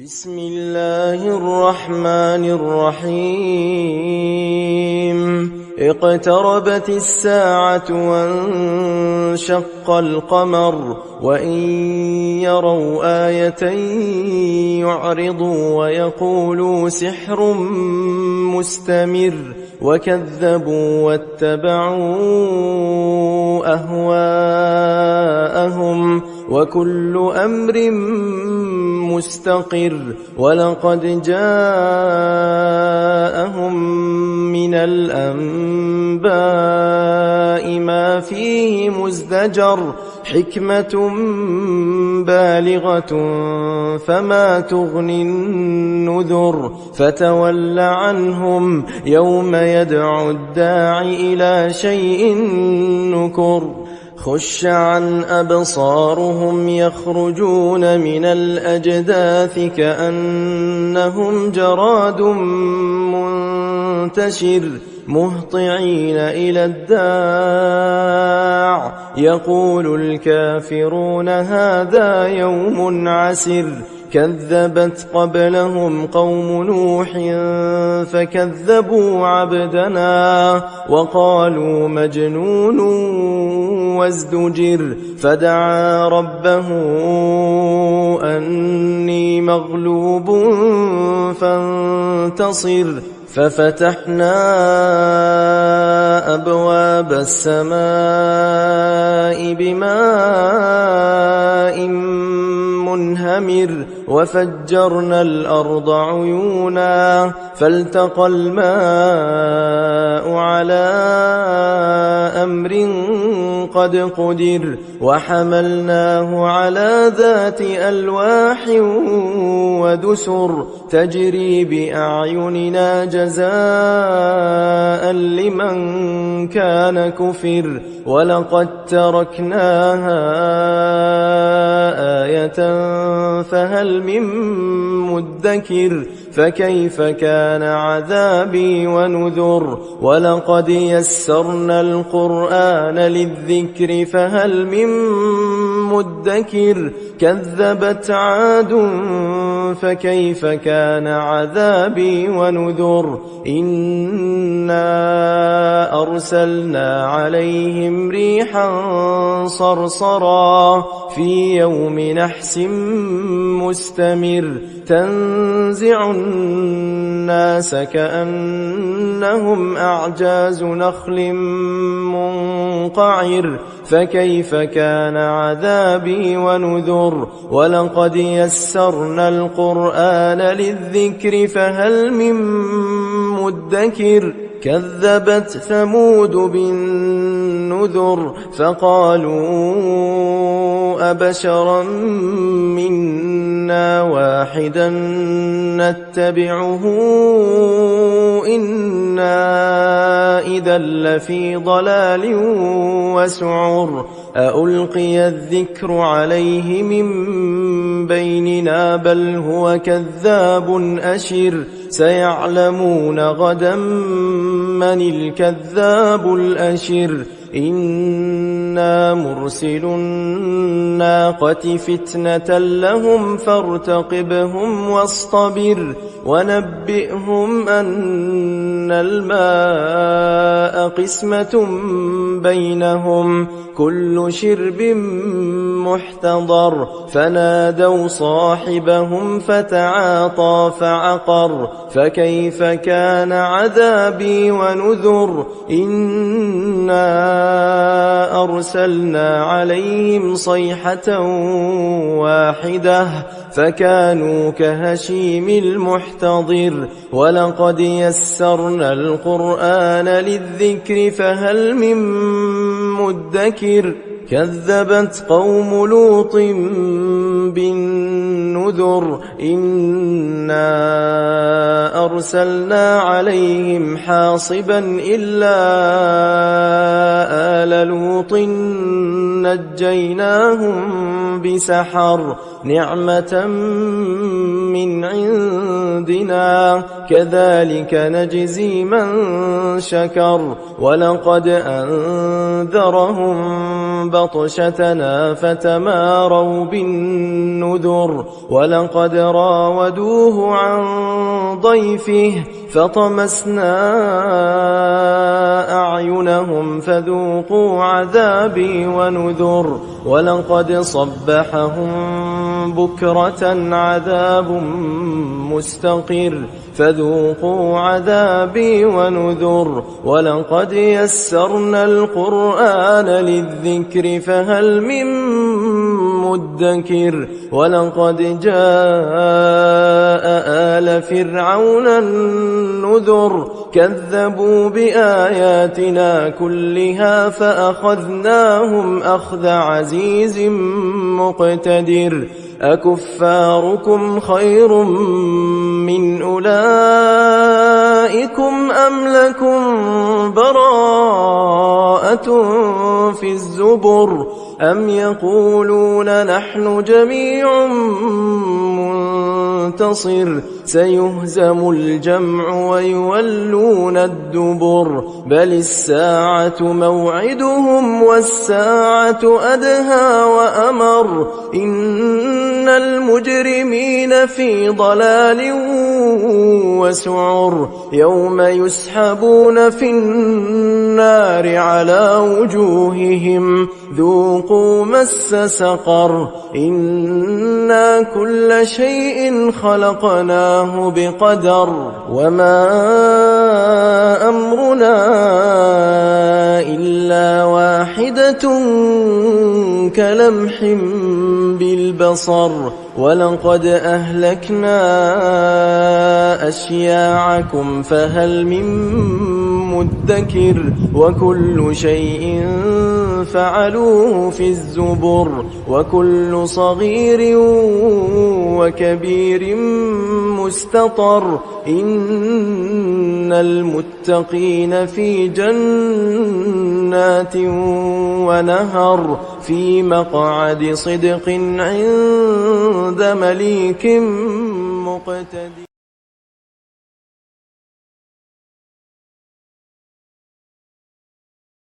بسم الله الرحمن الرحيم اقتربت الساعة وانشق القمر وإن يروا آية يعرضوا ويقولوا سحر مستمر وكذبوا واتبعوا أهواءهم وكل أمر مستقر ولقد جاءهم من الأنباء ما فيه مزدجر حكمة بالغة فما تغني النذر فتول عنهم يوم يدعو الداعي إلى شيء نكر خش عن أبصارهم يخرجون من الأجداث كأنهم جراد منتشر مهطعين إلى الداع يقول الكافرون هذا يوم عسر كذبت قبلهم قوم نوح فكذبوا عبدنا وقالوا مجنون وازدجر فدعا ربه أني مغلوب فانتصر ففتحنا أبواب السماء بماء منهمر وفجرنا الأرض عيونا فالتقى الماء على أمر قد قدر وحملناه على ذات ألواح ودسر تجري بأعيننا جزاء لمن كان كفر ولقد تركناها آية فهل من مدكر فكيف كان عذابي ونذر ولقد يسرنا القرآن للذكر فهل من مدكر كذبت عاد فكيف كان عذابي ونذر إنا أرسلنا عليهم ريحا صرصرا في يوم نحس مستمر تنزع الناس كأنهم أعجاز نخل منقعر فكيف كان عذابي ونذر ولقد يسرنا القرآن للذكر فهل من مدكر كذبت ثمود بالنذر فقالوا أبشرا منا واحدا نتبعه إنا إذا لفي ضلال وسعر أألقي الذكر عليه من بيننا بل هو كذاب أشر سيعلمون غدا من الكذاب الأشر إنا مرسل الناقة فتنة لهم فارتقبهم واصطبر ونبئهم أن الماء قسمة بينهم كل شرب محتضر فنادوا صاحبهم فتعاطى فعقر فكيف كان عذابي ونذر إنا أرسلنا عليهم صيحة واحدة فكانوا كهشيم المحتضر ولقد يسرنا القرآن للذكر فهل من مدكر كذبت قوم لوط بالنذر إنا أرسلنا عليهم حاصبا إلا آل لوط نجيناهم بسحر نعمة من عندنا كذلك نجزي من شكر ولقد أنذرهم بطشتنا فتماروا بالنذر ولقد راودوه عن ضيفه فطمسنا أعينهم فذوقوا عذابي ونذر ولقد صبحهم بكرة عذاب مستقر فذوقوا عذابي ونذر ولقد يسرنا القرآن للذكر فهل من مدكر ولقد جاء آل فرعون النذر كذبوا بآياتنا كلها فأخذناهم أخذ عزيز مقتدر أكفاركم خير من أولئكم أم لكم براءة في الزبر أم يقولون نحن جميع منتصر سيهزم الجمع ويولون الدبر بل الساعة موعدهم والساعة أدهى وأمر إن المجرمين في ضلال وسعر يوم يسحبون في النار على وجوههم ذوقوا مس سقر إنا كل شيء خلقناه بقدر وما أمرنا إلا واحدة كلمح بالبصر ولقد أهلكنا أشياعكم فهل من مدكر وكل شيء فعلوه في الزبر وكل صغير وكبير مستطر إن المتقين في جنات ونهر في مقعد صدق عند مليك مقتدر.